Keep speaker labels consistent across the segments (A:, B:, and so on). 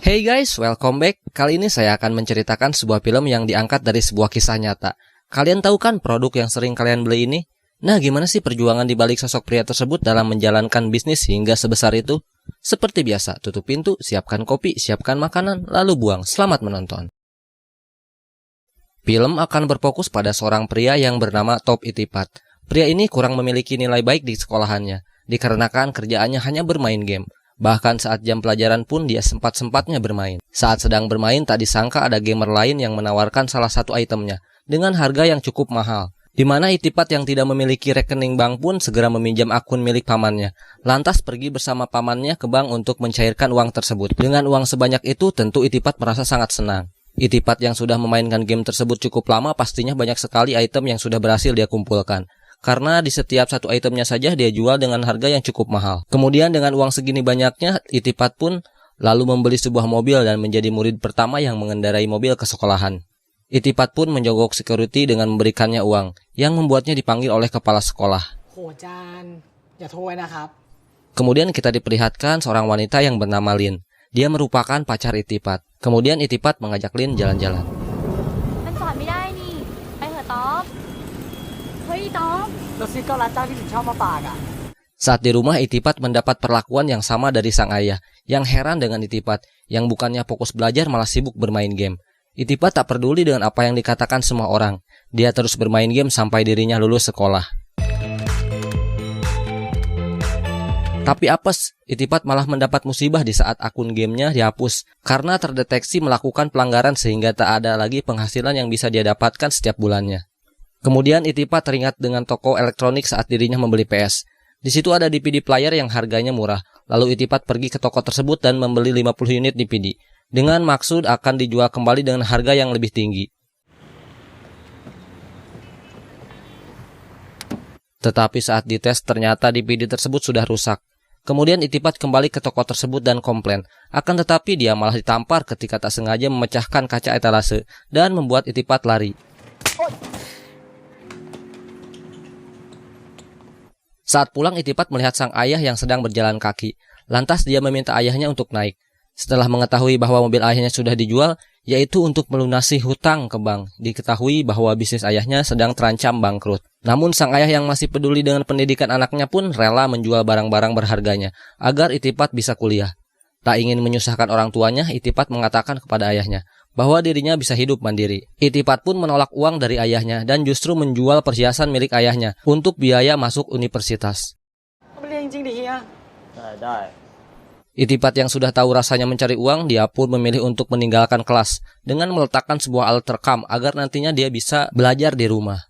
A: Hey guys, welcome back. Kali ini saya akan menceritakan sebuah film yang diangkat dari sebuah kisah nyata. Kalian tahu kan produk yang sering kalian beli ini? Nah, gimana sih perjuangan di balik sosok pria tersebut dalam menjalankan bisnis hingga sebesar itu? Seperti biasa, tutup pintu, siapkan kopi, siapkan makanan, lalu buang. Selamat menonton. Film akan berfokus pada seorang pria yang bernama Top Itipat. Pria ini kurang memiliki nilai baik di sekolahannya, dikarenakan kerjaannya hanya bermain game. Bahkan saat jam pelajaran pun dia sempat-sempatnya bermain. Saat sedang bermain, tak disangka ada gamer lain yang menawarkan salah satu itemnya dengan harga yang cukup mahal. Di mana Itipat yang tidak memiliki rekening bank pun segera meminjam akun milik pamannya. Lantas pergi bersama pamannya ke bank untuk mencairkan uang tersebut. Dengan uang sebanyak itu tentu Itipat merasa sangat senang. Itipat yang sudah memainkan game tersebut cukup lama pastinya banyak sekali item yang sudah berhasil dia kumpulkan. Karena di setiap satu itemnya saja dia jual dengan harga yang cukup mahal. Kemudian dengan uang segini banyaknya, Itipat pun lalu membeli sebuah mobil dan menjadi murid pertama yang mengendarai mobil ke sekolahan. Itipat pun menjogok security dengan memberikannya uang, yang membuatnya dipanggil oleh kepala sekolah. Kemudian kita diperlihatkan seorang wanita yang bernama Lin. Dia merupakan pacar Itipat. Kemudian Itipat mengajak Lin jalan-jalan. Saat di rumah, Itipat mendapat perlakuan yang sama dari sang ayah, yang heran dengan Itipat, yang bukannya fokus belajar malah sibuk bermain game. Itipat tak peduli dengan apa yang dikatakan semua orang. Dia terus bermain game sampai dirinya lulus sekolah. Tapi apes, Itipat malah mendapat musibah di saat akun gamenya dihapus karena terdeteksi melakukan pelanggaran sehingga tak ada lagi penghasilan yang bisa dia dapatkan setiap bulannya. Kemudian Itipat teringat dengan toko elektronik saat dirinya membeli PS. Di situ ada DVD player yang harganya murah. Lalu Itipat pergi ke toko tersebut dan membeli 50 unit DVD dengan maksud akan dijual kembali dengan harga yang lebih tinggi. Tetapi saat dites ternyata DVD tersebut sudah rusak. Kemudian Itipat kembali ke toko tersebut dan komplain. Akan tetapi dia malah ditampar ketika tak sengaja memecahkan kaca etalase dan membuat Itipat lari. Saat pulang, Itipat melihat sang ayah yang sedang berjalan kaki. Lantas dia meminta ayahnya untuk naik. Setelah mengetahui bahwa mobil ayahnya sudah dijual, yaitu untuk melunasi hutang ke bank. Diketahui bahwa bisnis ayahnya sedang terancam bangkrut. Namun sang ayah yang masih peduli dengan pendidikan anaknya pun rela menjual barang-barang berharganya agar Itipat bisa kuliah. Tak ingin menyusahkan orang tuanya, Itipat mengatakan kepada ayahnya bahwa dirinya bisa hidup mandiri. Itipat pun menolak uang dari ayahnya dan justru menjual perhiasan milik ayahnya untuk biaya masuk universitas. Itipat yang sudah tahu rasanya mencari uang, dia pun memilih untuk meninggalkan kelas dengan meletakkan sebuah alat rekam agar nantinya dia bisa belajar di rumah.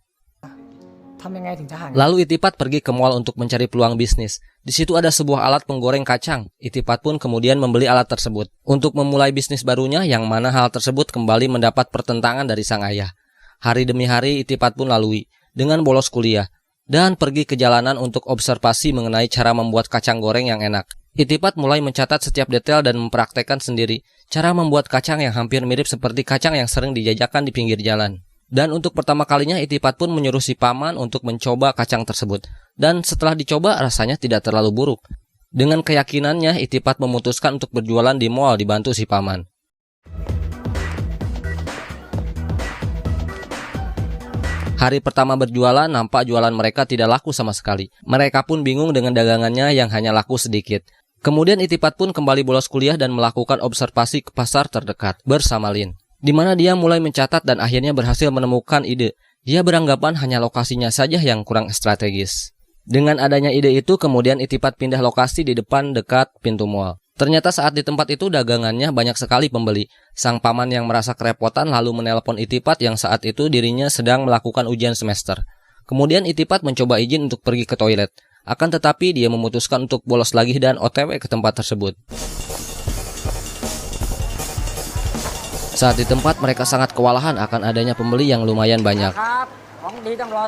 A: Lalu Itipat pergi ke mall untuk mencari peluang bisnis. Di situ ada sebuah alat penggoreng kacang. Itipat pun kemudian membeli alat tersebut untuk memulai bisnis barunya, yang mana hal tersebut kembali mendapat pertentangan dari sang ayah. Hari demi hari Itipat pun lalui dengan bolos kuliah dan pergi ke jalanan untuk observasi mengenai cara membuat kacang goreng yang enak. Itipat mulai mencatat setiap detail dan mempraktekkan sendiri cara membuat kacang yang hampir mirip seperti kacang yang sering dijajakan di pinggir jalan. Dan untuk pertama kalinya Itipat pun menyuruh si paman untuk mencoba kacang tersebut. Dan setelah dicoba rasanya tidak terlalu buruk. Dengan keyakinannya Itipat memutuskan untuk berjualan di mall dibantu si paman. Hari pertama berjualan, nampak jualan mereka tidak laku sama sekali. Mereka pun bingung dengan dagangannya yang hanya laku sedikit. Kemudian Itipat pun kembali bolos kuliah dan melakukan observasi ke pasar terdekat bersama Lin, di mana dia mulai mencatat dan akhirnya berhasil menemukan ide. Dia beranggapan hanya lokasinya saja yang kurang strategis. Dengan adanya ide itu, kemudian Itipat pindah lokasi di depan dekat pintu mall. Ternyata saat di tempat itu dagangannya banyak sekali pembeli. Sang paman yang merasa kerepotan lalu menelpon Itipat yang saat itu dirinya sedang melakukan ujian semester. Kemudian Itipat mencoba izin untuk pergi ke toilet. Akan tetapi dia memutuskan untuk bolos lagi dan OTW ke tempat tersebut. Saat di tempat mereka sangat kewalahan akan adanya pembeli yang lumayan banyak.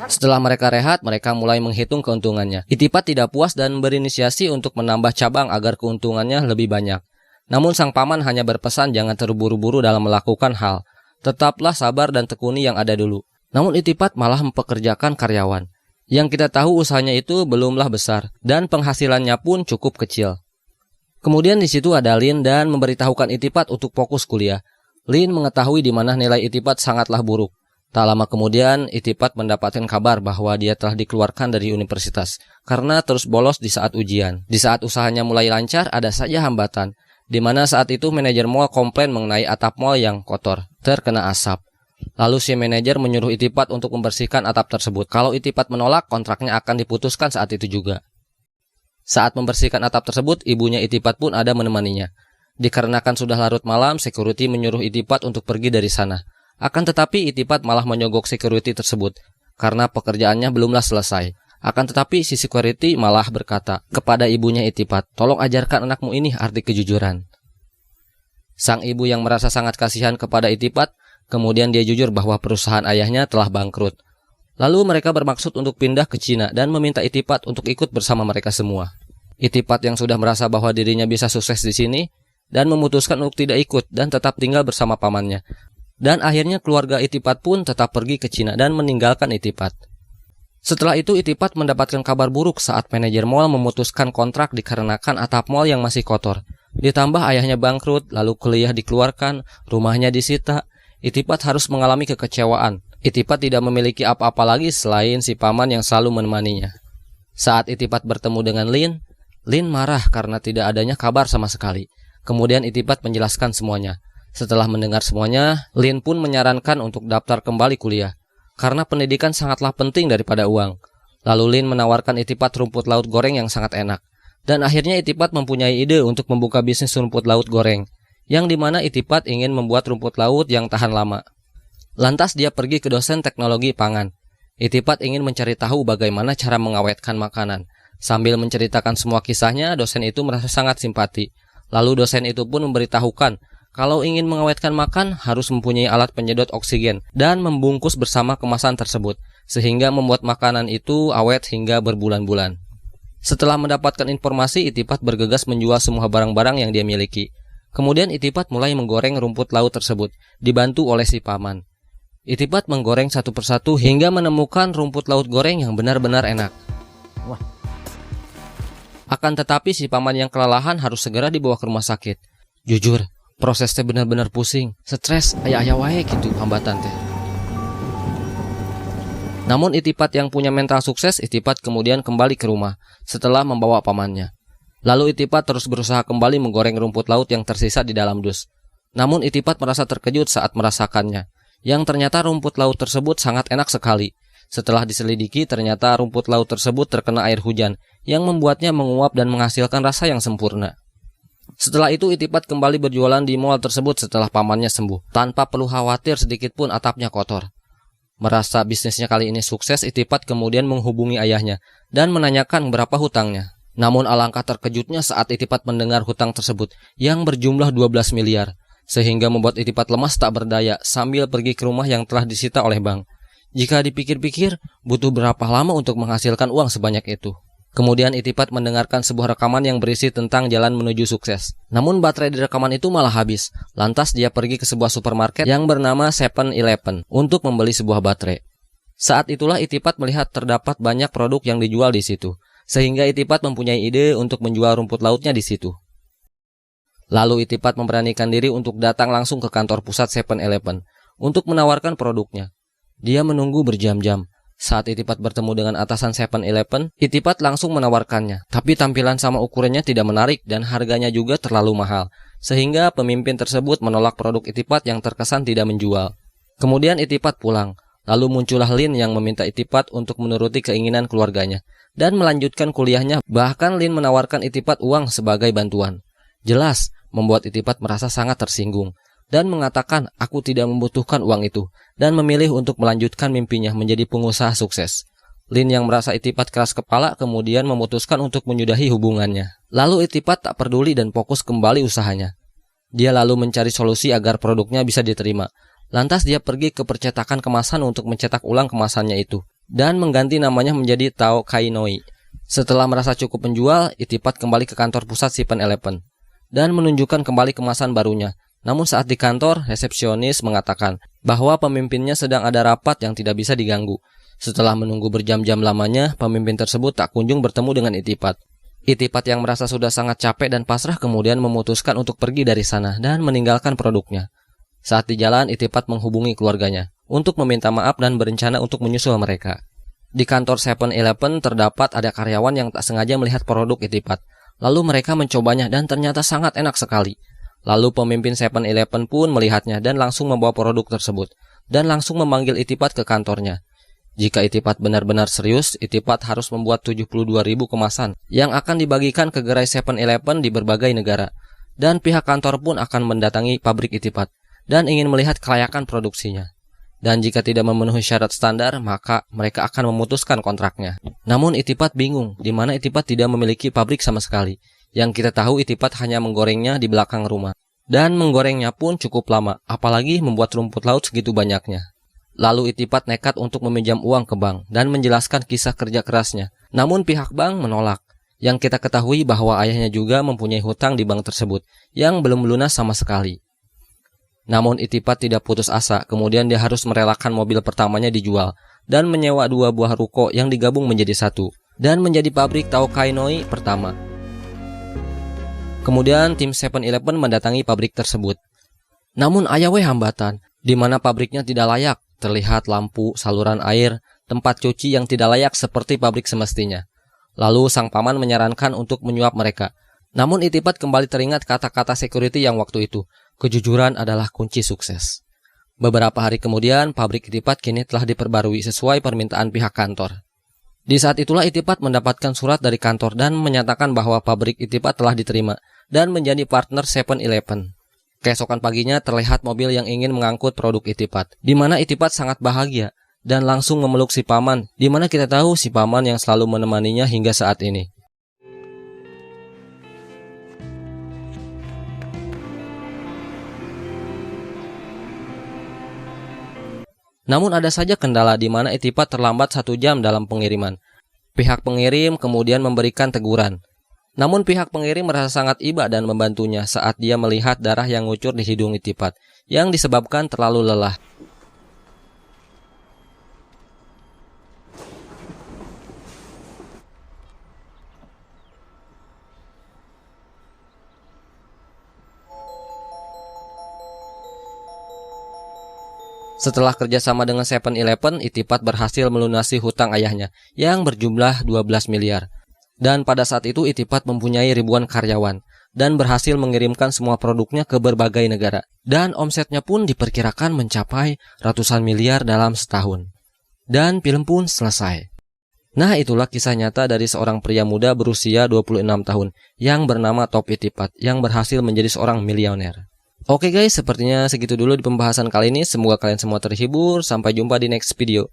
A: Setelah mereka rehat, mereka mulai menghitung keuntungannya. Itipat tidak puas dan berinisiasi untuk menambah cabang agar keuntungannya lebih banyak. Namun sang paman hanya berpesan jangan terburu-buru dalam melakukan hal. Tetaplah sabar dan tekuni yang ada dulu. Namun Itipat malah mempekerjakan karyawan. Yang kita tahu usahanya itu belumlah besar dan penghasilannya pun cukup kecil. Kemudian di situ ada Lin dan memberitahukan Itipat untuk fokus kuliah. Lin mengetahui di mana nilai Itipat sangatlah buruk. Tak lama kemudian, Itipat mendapatkan kabar bahwa dia telah dikeluarkan dari universitas karena terus bolos di saat ujian. Di saat usahanya mulai lancar, ada saja hambatan, di mana saat itu manajer mall komplain mengenai atap mall yang kotor, terkena asap. Lalu si manajer menyuruh Itipat untuk membersihkan atap tersebut. Kalau Itipat menolak, kontraknya akan diputuskan saat itu juga. Saat membersihkan atap tersebut, ibunya Itipat pun ada menemaninya. Dikarenakan sudah larut malam, security menyuruh Itipat untuk pergi dari sana. Akan tetapi Itipat malah menyogok security tersebut karena pekerjaannya belumlah selesai. Akan tetapi si security malah berkata kepada ibunya Itipat, "Tolong ajarkan anakmu ini arti kejujuran." Sang ibu yang merasa sangat kasihan kepada Itipat, kemudian dia jujur bahwa perusahaan ayahnya telah bangkrut. Lalu mereka bermaksud untuk pindah ke Cina dan meminta Itipat untuk ikut bersama mereka semua. Itipat yang sudah merasa bahwa dirinya bisa sukses di sini dan memutuskan untuk tidak ikut dan tetap tinggal bersama pamannya. Dan akhirnya keluarga Itipat pun tetap pergi ke Cina dan meninggalkan Itipat. Setelah itu Itipat mendapatkan kabar buruk saat manajer mall memutuskan kontrak dikarenakan atap mall yang masih kotor. Ditambah ayahnya bangkrut, lalu kuliah dikeluarkan, rumahnya disita. Itipat harus mengalami kekecewaan. Itipat tidak memiliki apa-apa lagi selain si paman yang selalu menemaninya. Saat Itipat bertemu dengan Lin, Lin marah karena tidak adanya kabar sama sekali. Kemudian Itipat menjelaskan semuanya. Setelah mendengar semuanya, Lin pun menyarankan untuk daftar kembali kuliah, karena pendidikan sangatlah penting daripada uang. Lalu Lin menawarkan Itipat rumput laut goreng yang sangat enak. Dan akhirnya Itipat mempunyai ide untuk membuka bisnis rumput laut goreng, yang dimana Itipat ingin membuat rumput laut yang tahan lama. Lantas dia pergi ke dosen teknologi pangan. Itipat ingin mencari tahu bagaimana cara mengawetkan makanan. Sambil menceritakan semua kisahnya, dosen itu merasa sangat simpati. Lalu dosen itu pun memberitahukan kalau ingin mengawetkan makan harus mempunyai alat penyedot oksigen dan membungkus bersama kemasan tersebut, sehingga membuat makanan itu awet hingga berbulan-bulan. Setelah mendapatkan informasi, Itipat bergegas menjual semua barang-barang yang dia miliki. Kemudian Itipat mulai menggoreng rumput laut tersebut, dibantu oleh si paman. Itipat menggoreng satu persatu hingga menemukan rumput laut goreng yang benar-benar enak. Wah. Akan tetapi si paman yang kelelahan harus segera dibawa ke rumah sakit. Jujur, prosesnya benar-benar pusing, stres, aya-aya wae gitu hambatan teh. Namun Itipat yang punya mental sukses, Itipat kemudian kembali ke rumah setelah membawa pamannya. Lalu Itipat terus berusaha kembali menggoreng rumput laut yang tersisa di dalam dus. Namun Itipat merasa terkejut saat merasakannya, yang ternyata rumput laut tersebut sangat enak sekali. Setelah diselidiki, ternyata rumput laut tersebut terkena air hujan, yang membuatnya menguap dan menghasilkan rasa yang sempurna. Setelah itu Itipat kembali berjualan di mall tersebut setelah pamannya sembuh, tanpa perlu khawatir sedikit pun atapnya kotor. Merasa bisnisnya kali ini sukses, Itipat kemudian menghubungi ayahnya dan menanyakan berapa hutangnya. Namun alangkah terkejutnya saat Itipat mendengar hutang tersebut yang berjumlah 12 miliar, sehingga membuat Itipat lemas tak berdaya sambil pergi ke rumah yang telah disita oleh bank. Jika dipikir-pikir, butuh berapa lama untuk menghasilkan uang sebanyak itu? Kemudian Itipat mendengarkan sebuah rekaman yang berisi tentang jalan menuju sukses. Namun baterai di rekaman itu malah habis. Lantas dia pergi ke sebuah supermarket yang bernama 7-Eleven untuk membeli sebuah baterai. Saat itulah Itipat melihat terdapat banyak produk yang dijual di situ, sehingga Itipat mempunyai ide untuk menjual rumput lautnya di situ. Lalu Itipat memberanikan diri untuk datang langsung ke kantor pusat 7-Eleven untuk menawarkan produknya. Dia menunggu berjam-jam. Saat Itipat bertemu dengan atasan 7-Eleven, Itipat langsung menawarkannya. Tapi tampilan sama ukurannya tidak menarik dan harganya juga terlalu mahal, sehingga pemimpin tersebut menolak produk Itipat yang terkesan tidak menjual. Kemudian Itipat pulang. Lalu muncullah Lin yang meminta Itipat untuk menuruti keinginan keluarganya dan melanjutkan kuliahnya. Bahkan Lin menawarkan Itipat uang sebagai bantuan. Jelas, membuat Itipat merasa sangat tersinggung dan mengatakan aku tidak membutuhkan uang itu dan memilih untuk melanjutkan mimpinya menjadi pengusaha sukses. Lin yang merasa Itipat keras kepala kemudian memutuskan untuk menyudahi hubungannya. Lalu Itipat tak peduli dan fokus kembali usahanya. Dia lalu mencari solusi agar produknya bisa diterima. Lantas dia pergi ke percetakan kemasan untuk mencetak ulang kemasannya itu dan mengganti namanya menjadi Tao Kainoi. Setelah merasa cukup menjual, Itipat kembali ke kantor pusat 7-Eleven dan menunjukkan kembali kemasan barunya. Namun saat di kantor, resepsionis mengatakan bahwa pemimpinnya sedang ada rapat yang tidak bisa diganggu. Setelah menunggu berjam-jam lamanya, pemimpin tersebut tak kunjung bertemu dengan Itipat. Itipat yang merasa sudah sangat capek dan pasrah kemudian memutuskan untuk pergi dari sana dan meninggalkan produknya. Saat di jalan, Itipat menghubungi keluarganya untuk meminta maaf dan berencana untuk menyusul mereka. Di kantor 7-Eleven terdapat ada karyawan yang tak sengaja melihat produk Itipat. Lalu mereka mencobanya dan ternyata sangat enak sekali. Lalu pemimpin 7-Eleven pun melihatnya dan langsung membawa produk tersebut dan langsung memanggil Itipat ke kantornya. Jika Itipat benar-benar serius, Itipat harus membuat 72.000 kemasan yang akan dibagikan ke gerai 7-Eleven di berbagai negara. Dan pihak kantor pun akan mendatangi pabrik Itipat dan ingin melihat kelayakan produksinya. Dan jika tidak memenuhi syarat standar, maka mereka akan memutuskan kontraknya. Namun Itipat bingung, di mana Itipat tidak memiliki pabrik sama sekali. Yang kita tahu Itipat hanya menggorengnya di belakang rumah. Dan menggorengnya pun cukup lama, apalagi membuat rumput laut segitu banyaknya. Lalu Itipat nekat untuk meminjam uang ke bank dan menjelaskan kisah kerja kerasnya. Namun pihak bank menolak. Yang kita ketahui bahwa ayahnya juga mempunyai hutang di bank tersebut yang belum lunas sama sekali. Namun Itipat tidak putus asa, kemudian dia harus merelakan mobil pertamanya dijual dan menyewa 2 buah ruko yang digabung menjadi satu dan menjadi pabrik Tokai Noi pertama. Kemudian tim 7-Eleven mendatangi pabrik tersebut. Namun ayawe hambatan, di mana pabriknya tidak layak. Terlihat lampu, saluran air, tempat cuci yang tidak layak seperti pabrik semestinya. Lalu sang paman menyarankan untuk menyuap mereka. Namun Itipat kembali teringat kata-kata security yang waktu itu. Kejujuran adalah kunci sukses. Beberapa hari kemudian, pabrik Itipat kini telah diperbarui sesuai permintaan pihak kantor. Di saat itulah Itipat mendapatkan surat dari kantor dan menyatakan bahwa pabrik Itipat telah diterima dan menjadi partner 7-Eleven. Keesokan paginya terlihat mobil yang ingin mengangkut produk Itipat, di mana Itipat sangat bahagia dan langsung memeluk si paman, di mana kita tahu si paman yang selalu menemaninya hingga saat ini. Namun ada saja kendala di mana Itipat terlambat 1 jam dalam pengiriman. Pihak pengirim kemudian memberikan teguran. Namun pihak pengirim merasa sangat iba dan membantunya saat dia melihat darah yang ngucur di hidung Itipat yang disebabkan terlalu lelah. Setelah kerjasama dengan 7-Eleven, Itipat berhasil melunasi hutang ayahnya yang berjumlah 12 miliar. Dan pada saat itu Itipat mempunyai ribuan karyawan dan berhasil mengirimkan semua produknya ke berbagai negara. Dan omsetnya pun diperkirakan mencapai ratusan miliar dalam setahun. Dan film pun selesai. Nah, itulah kisah nyata dari seorang pria muda berusia 26 tahun yang bernama Top Itipat yang berhasil menjadi seorang miliuner. Oke guys, sepertinya segitu dulu di pembahasan kali ini. Semoga kalian semua terhibur. Sampai jumpa di next video.